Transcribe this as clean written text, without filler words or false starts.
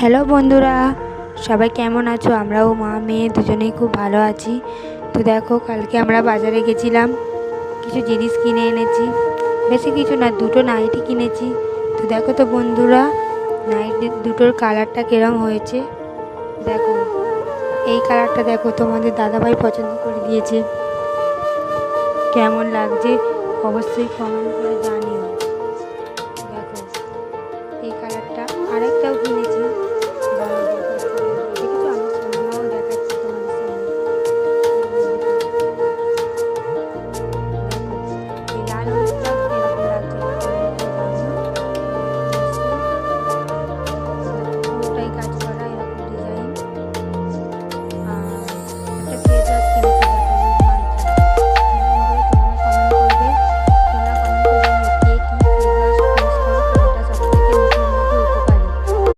Hello বন্ধুরা, সবাই কেমন আছো? আমরাও মা মেয়ে দুজনেই খুব ভালো আছি। তো দেখো, কালকে আমরা বাজারে গেছিলাম, কিছু জিনিস কিনে এনেছি। বেশি কিছু না, দুটো নাইটি কিনেছি। তো দেখো তো বন্ধুরা, নাইটি দুটোর কালারটা কিরম হয়েছে দেখো। এই কালারটা দেখো, তোমাদের দাদাভাই পছন্দ করে দিয়েছে। কেমন লাগছে অবশ্যই কমেন্ট করে জানিও।